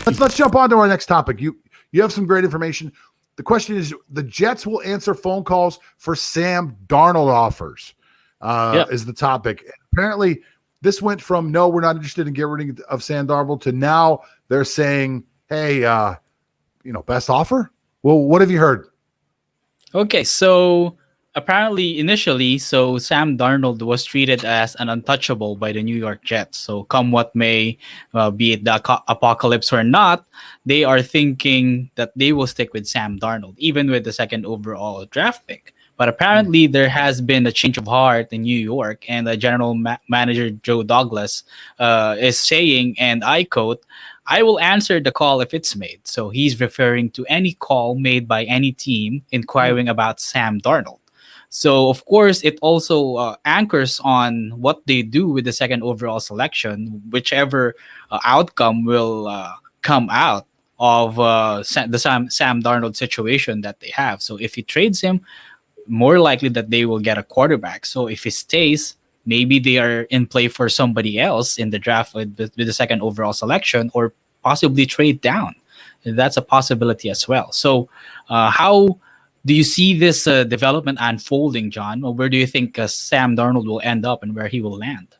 Let's jump on to our next topic. You have some great information. The question is, the Jets will answer phone calls for Sam Darnold offers, is the topic. Apparently, this went from, no, we're not interested in getting rid of Sam Darnold, to now they're saying, hey, best offer? Well, what have you heard? Okay, so apparently initially, so Sam Darnold was treated as an untouchable by the New York Jets. So come what may, be it the apocalypse or not, they are thinking that they will stick with Sam Darnold, even with the second overall draft pick. But apparently, there has been a change of heart in New York, and the general manager Joe Douglas is saying, and I quote, "I will answer the call if it's made." So he's referring to any call made by any team inquiring about Sam Darnold. So, of course, it also anchors on what they do with the second overall selection, whichever outcome will come out of the Sam Darnold situation that they have. So, if he trades him, more likely that they will get a quarterback. So, if he stays, maybe they are in play for somebody else in the draft with the second overall selection, or possibly trade down. That's a possibility as well. So, how do you see this development unfolding, John? Or where do you think Sam Darnold will end up and where he will land?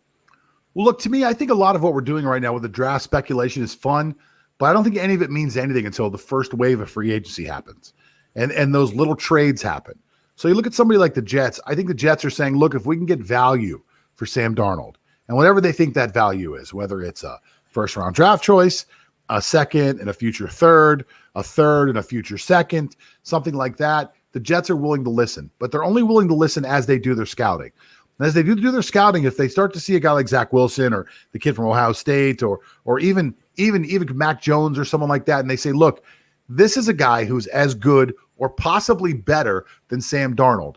Well, look, to me, I think a lot of what we're doing right now with the draft speculation is fun, but I don't think any of it means anything until the first wave of free agency happens and those little trades happen. So you look at somebody like the Jets. I think the Jets are saying, look, if we can get value for Sam Darnold, and whatever they think that value is, whether it's a first-round draft choice, a second and a future third, a third and a future second, something like that, the Jets are willing to listen. But they're only willing to listen as they do their scouting. And as they do their scouting, if they start to see a guy like Zach Wilson or the kid from Ohio State or even Mac Jones or someone like that, and they say, look, this is a guy who's as good or possibly better than Sam Darnold,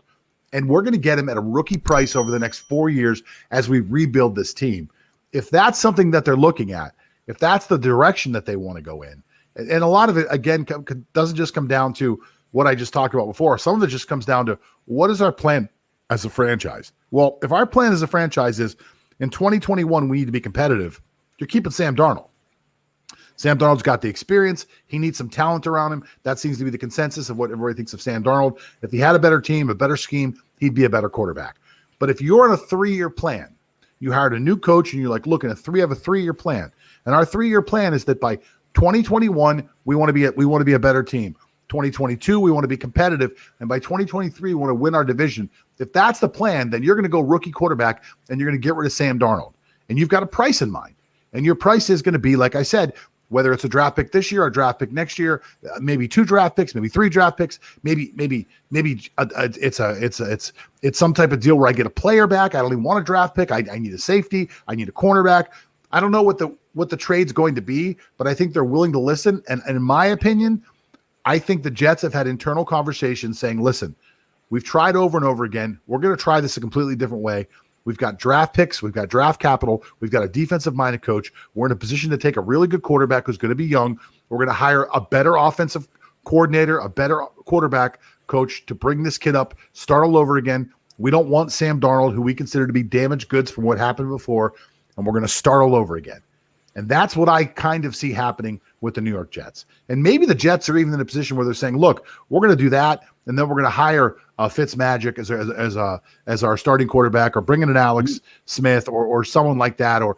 and we're going to get him at a rookie price over the next 4 years as we rebuild this team. If that's something that they're looking at, if that's the direction that they want to go in, and a lot of it, again, doesn't just come down to what I just talked about before. Some of it just comes down to, what is our plan as a franchise? Well, if our plan as a franchise is, in 2021, we need to be competitive, you're keeping Sam Darnold. Sam Darnold's got the experience. He needs some talent around him. That seems to be the consensus of what everybody thinks of Sam Darnold. If he had a better team, a better scheme, he'd be a better quarterback. But if you're on a 3-year plan, you hired a new coach and you're like, look, have a 3-year plan. And our 3-year plan is that by 2021, we want to be a better team. 2022, we want to be competitive. And by 2023, we want to win our division. If that's the plan, then you're going to go rookie quarterback and you're going to get rid of Sam Darnold. And you've got a price in mind. And your price is going to be, like I said, whether it's a draft pick this year or a draft pick next year, maybe 2 draft picks, maybe 3 draft picks, maybe it's some type of deal where I get a player back. I don't even want a draft pick. I need a safety. I need a cornerback. I don't know what the trade's going to be, but I think they're willing to listen. And in my opinion, I think the Jets have had internal conversations saying, listen, we've tried over and over again. We're going to try this a completely different way. We've got draft picks. We've got draft capital. We've got a defensive-minded coach. We're in a position to take a really good quarterback who's going to be young. We're going to hire a better offensive coordinator, a better quarterback coach to bring this kid up, start all over again. We don't want Sam Darnold, who we consider to be damaged goods from what happened before, and we're going to start all over again. And that's what I kind of see happening with the New York Jets. And maybe the Jets are even in a position where they're saying, look, we're going to do that, and then we're going to hire Fitzmagic as our starting quarterback, or bring in an Alex Smith or someone like that, or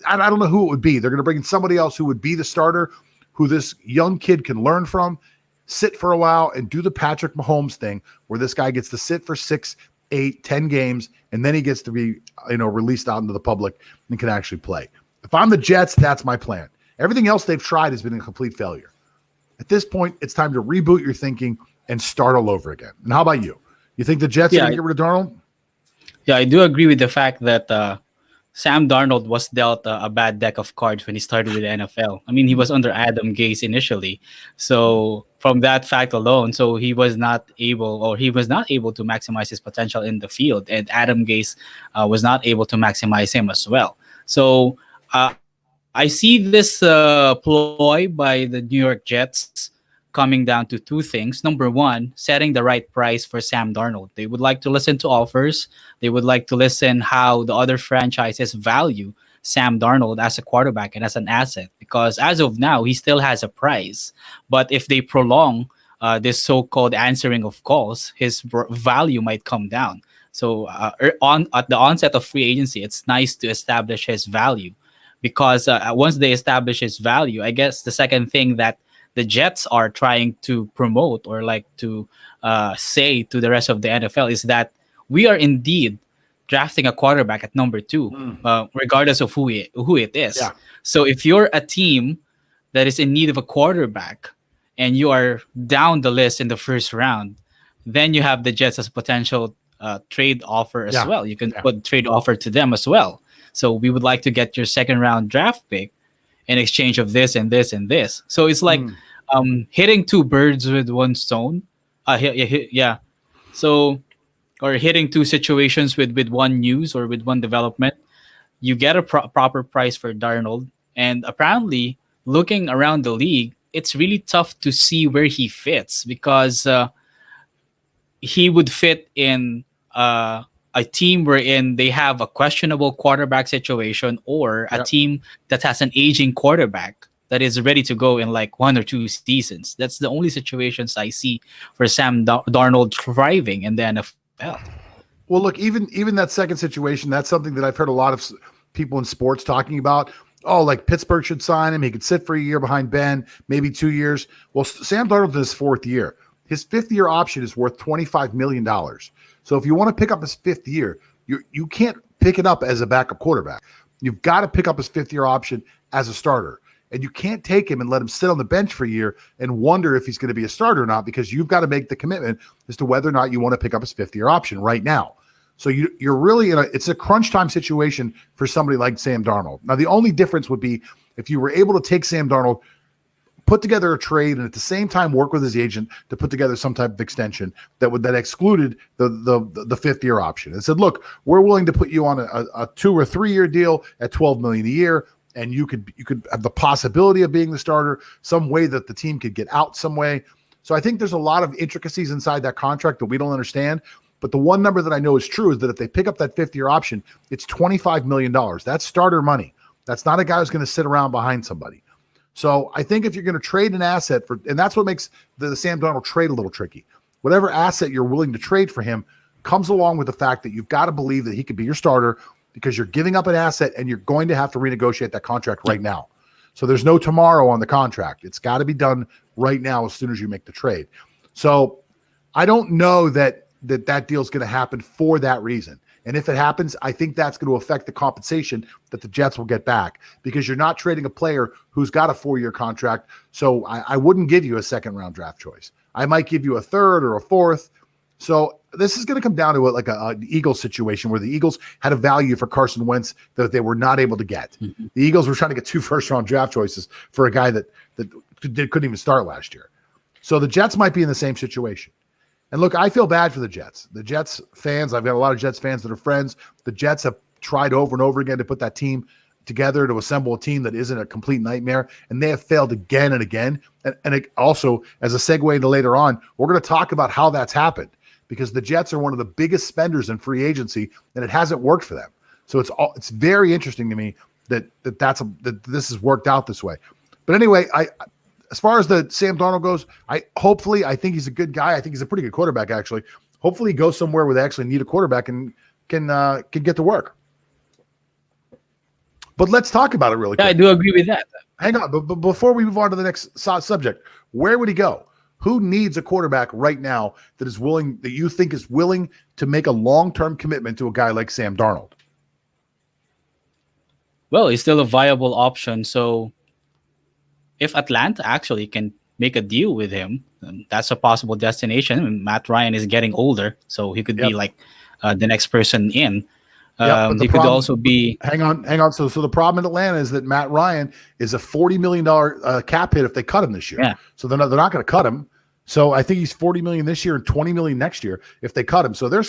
I don't know who it would be. They're going to bring in somebody else who would be the starter, who this young kid can learn from, sit for a while, and do the Patrick Mahomes thing, where this guy gets to sit for 6, 8, 10 games, and then he gets to be released out into the public and can actually play. If I'm the Jets, that's my plan. Everything else they've tried has been a complete failure. At this point, it's time to reboot your thinking and start all over again. And how about you? You think the Jets are going to get rid of Darnold? Yeah, I do agree with the fact that Sam Darnold was dealt a bad deck of cards when he started with the NFL. I mean, he was under Adam Gase initially. So from that fact alone, so he was not able to maximize his potential in the field. And Adam Gase was not able to maximize him as well. So I see this ploy by the New York Jets coming down to 2 things. Number one, setting the right price for Sam Darnold. They would like to listen to offers. They would like to listen how the other franchises value Sam Darnold as a quarterback and as an asset, because as of now he still has a price. But if they prolong this so-called answering of calls, his value might come down. So on at the onset of free agency, it's nice to establish his value, because once they establish his value, I guess the second thing that the Jets are trying to promote, or like to say to the rest of the NFL, is that we are indeed drafting a quarterback at number two, regardless of who it is. Yeah. So if you're a team that is in need of a quarterback and you are down the list in the first round, then you have the Jets as a potential trade offer as Yeah. well. You can Yeah. put trade offer to them as well. So we would like to get your second round draft pick in exchange of this and this and this. So it's like hitting two birds with one stone. Yeah. So, or hitting two situations with one news or with one development. You get a proper price for Darnold, and apparently, looking around the league, it's really tough to see where he fits, because he would fit in a team wherein they have a questionable quarterback situation, or a Yep. team that has an aging quarterback that is ready to go in like 1 or 2 seasons. That's the only situations I see for Sam Darnold thriving in the NFL. Well, look, even that second situation, that's something that I've heard a lot of people in sports talking about. Oh, like Pittsburgh should sign him. He could sit for a year behind Ben, maybe 2 years. Well, Sam Darnold in his fourth year. His fifth-year option is worth $25 million. So if you want to pick up his fifth year, you can't pick it up as a backup quarterback. You've got to pick up his fifth-year option as a starter. And you can't take him and let him sit on the bench for a year and wonder if he's going to be a starter or not, because you've got to make the commitment as to whether or not you want to pick up his fifth-year option right now. So you're really it's a crunch time situation for somebody like Sam Darnold. Now, the only difference would be if you were able to take Sam Darnold, put together a trade, and at the same time work with his agent to put together some type of extension that excluded the fifth-year option, and said, look, we're willing to put you on a 2 or 3 year deal at $12 million a year, and you could have the possibility of being the starter, some way that the team could get out some way. So I think there's a lot of intricacies inside that contract that we don't understand. But the one number that I know is true is that if they pick up that fifth-year option, it's $25 million. That's starter money. That's not a guy who's going to sit around behind somebody. So I think if you're going to trade an asset and that's what makes the Sam Darnold trade a little tricky. Whatever asset you're willing to trade for him comes along with the fact that you've got to believe that he could be your starter, because you're giving up an asset and you're going to have to renegotiate that contract right now. So there's no tomorrow on the contract. It's got to be done right now as soon as you make the trade. So I don't know that deal is going to happen for that reason. And if it happens, I think that's going to affect the compensation that the Jets will get back, because you're not trading a player who's got a 4-year contract. So I wouldn't give you a second-round draft choice. I might give you a third or a fourth. So this is going to come down to an Eagles situation where the Eagles had a value for Carson Wentz that they were not able to get. Mm-hmm. The Eagles were trying to get 2 first-round draft choices for a guy that couldn't even start last year. So the Jets might be in the same situation. And look, I feel bad for the Jets. The Jets fans, I've got a lot of Jets fans that are friends. The Jets have tried over and over again to put that team together, to assemble a team that isn't a complete nightmare, and they have failed again and again. And it also, as a segue into later on, we're going to talk about how that's happened, because the Jets are one of the biggest spenders in free agency, and it hasn't worked for them. So it's very interesting to me that this has worked out this way. But anyway, as far as the Sam Darnold goes, I think he's a good guy. I think he's a pretty good quarterback, actually. Hopefully he goes somewhere where they actually need a quarterback and can get to work. But let's talk about it really quick. Yeah, I do agree with that. Hang on, but before we move on to the next subject, where would he go? Who needs a quarterback right now that you think is willing to make a long-term commitment to a guy like Sam Darnold? Well, he's still a viable option. So if Atlanta actually can make a deal with him, that's a possible destination. Matt Ryan is getting older, so he could be like the next person in. He could also be. Hang on. So the problem in Atlanta is that Matt Ryan is a $40 million cap hit if they cut him this year. Yeah. So they're not going to cut him. So I think he's $40 million this year and $20 million next year if they cut him. So they're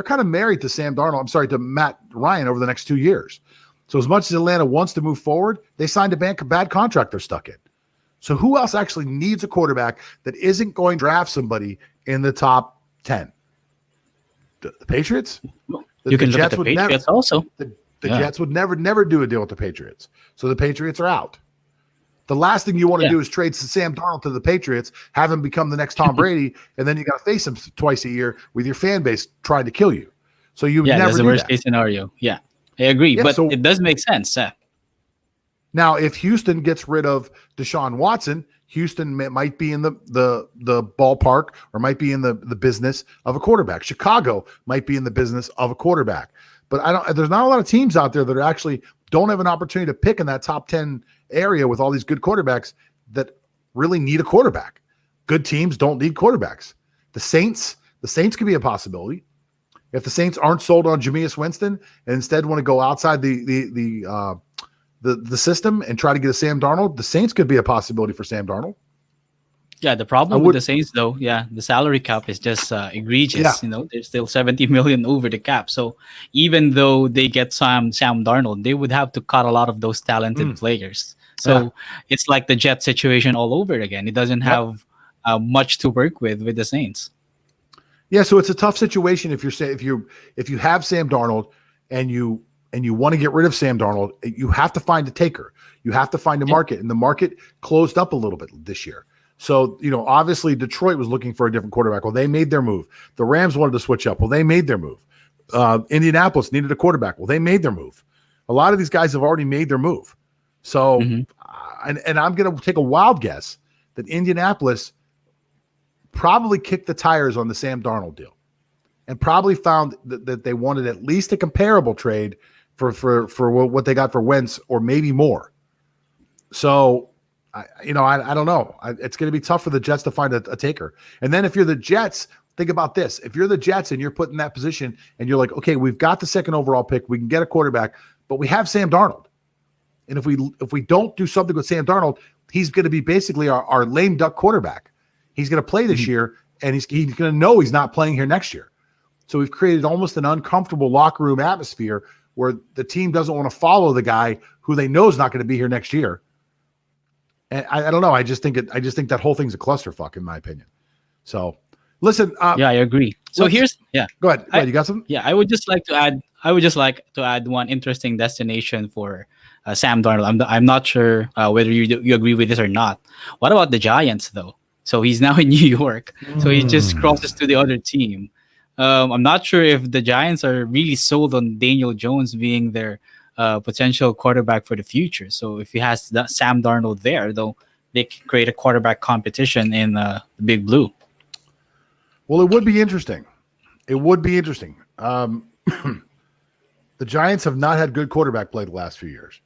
kind of married to to Matt Ryan over the next 2 years. So as much as Atlanta wants to move forward, they signed a bad contract they're stuck in. So who else actually needs a quarterback that isn't going to draft somebody in the top 10? The Patriots? You can look at the Patriots also. The Jets would never do a deal with the Patriots. So the Patriots are out. The last thing you want to do is trade Sam Darnold to the Patriots, have him become the next Tom Brady, and then you got to face him twice a year with your fan base trying to kill you. So you would never that's the do worst that. case scenario. Yeah, I agree. But so, it does make sense, Seth. Now, if Houston gets rid of Deshaun Watson, Houston might be in the ballpark or might be in the business of a quarterback. Chicago might be in the business of a quarterback. But there's not a lot of teams out there that actually don't have an opportunity to pick in that top 10 area with all these good quarterbacks that really need a quarterback. Good teams don't need quarterbacks. The Saints could be a possibility. If the Saints aren't sold on Jameis Winston and instead want to go outside the system and try to get a Sam Darnold, the Saints could be a possibility for Sam Darnold. Yeah, the problem with the Saints, though, the salary cap is just egregious. Yeah. They're still $70 million over the cap. So even though they get Sam Darnold, they would have to cut a lot of those talented players. So it's like the Jet situation all over again. It doesn't have much to work with the Saints. Yeah, so it's a tough situation if you have Sam Darnold and you want to get rid of Sam Darnold, you have to find a taker. You have to find a market, and the market closed up a little bit this year. So, obviously Detroit was looking for a different quarterback. Well, they made their move. The Rams wanted to switch up. Well, they made their move. Indianapolis needed a quarterback. Well, they made their move. A lot of these guys have already made their move. So, and I'm going to take a wild guess that Indianapolis probably kicked the tires on the Sam Darnold deal and probably found that they wanted at least a comparable trade for what they got for Wentz or maybe more. So, I don't know. It's going to be tough for the Jets to find a taker. And then if you're the Jets, think about this. If you're the Jets and you're put in that position and you're like, okay, we've got the second overall pick, we can get a quarterback, but we have Sam Darnold. And if we don't do something with Sam Darnold, he's going to be basically our lame duck quarterback. He's going to play this year, and he's going to know he's not playing here next year. So we've created almost an uncomfortable locker room atmosphere where the team doesn't want to follow the guy who they know is not going to be here next year. And I don't know. I just think that whole thing's a clusterfuck, in my opinion. So, listen. I agree. So go ahead. You got something? Yeah, I would just like to add one interesting destination for Sam Darnold. I'm not sure whether you agree with this or not. What about the Giants, though? So he's now in New York. So he just crosses to the other team. I'm not sure if the Giants are really sold on Daniel Jones being their potential quarterback for the future. So if he has Sam Darnold there, though, they can create a quarterback competition in the Big Blue. Well, it would be interesting. The Giants have not had good quarterback play the last few years.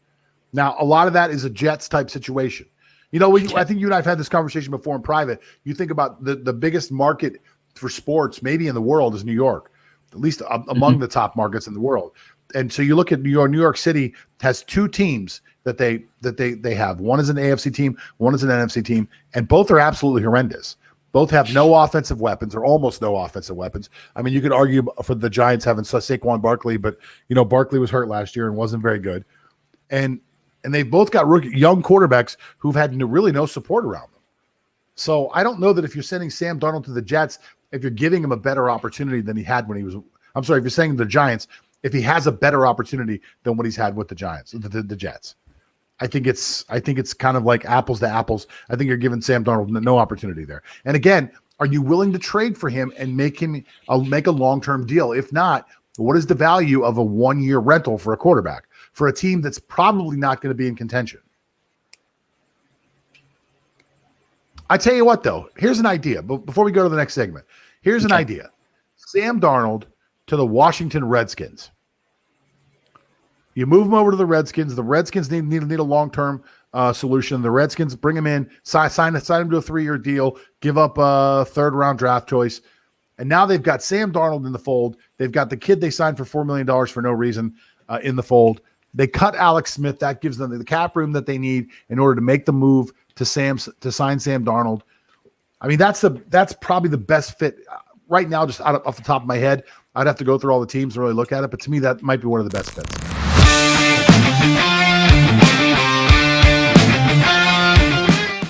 Now, a lot of that is a Jets type situation. I think you and I have had this conversation before in private. You think about the biggest market for sports, maybe in the world, is New York, at least among the top markets in the world. And so you look at New York. New York City has two teams that they have. One is an AFC team, one is an NFC team, and both are absolutely horrendous. Both have no offensive weapons or almost no offensive weapons. I mean, you could argue for the Giants having Saquon Barkley, but Barkley was hurt last year and wasn't very good. And they've both got young quarterbacks who've had really no support around them. So I don't know that if you're sending Sam Darnold to the Jets, if you're giving him a better opportunity than he had when he was. I'm sorry, if you're saying the Giants, if he has a better opportunity than what he's had with the Giants, the Jets. I think it's kind of like apples to apples. I think you're giving Sam Darnold no opportunity there. And again, are you willing to trade for him and make a long-term deal? If not, what is the value of a 1-year rental for a quarterback for a team that's probably not going to be in contention? I tell you what, though, here's an idea. But before we go to the next segment, here's an idea. Sam Darnold to the Washington Redskins. You move him over to the Redskins. The Redskins need a long-term solution. The Redskins bring him in, sign him to a 3-year deal, give up a third-round draft choice. And now they've got Sam Darnold in the fold. They've got the kid they signed for $4 million for no reason in the fold. They cut Alex Smith. That gives them the cap room that they need in order to make the move to sign Sam Darnold. I mean, that's probably the best fit right now, just off the top of my head. I'd have to go through all the teams and really look at it, but to me, that might be one of the best fits.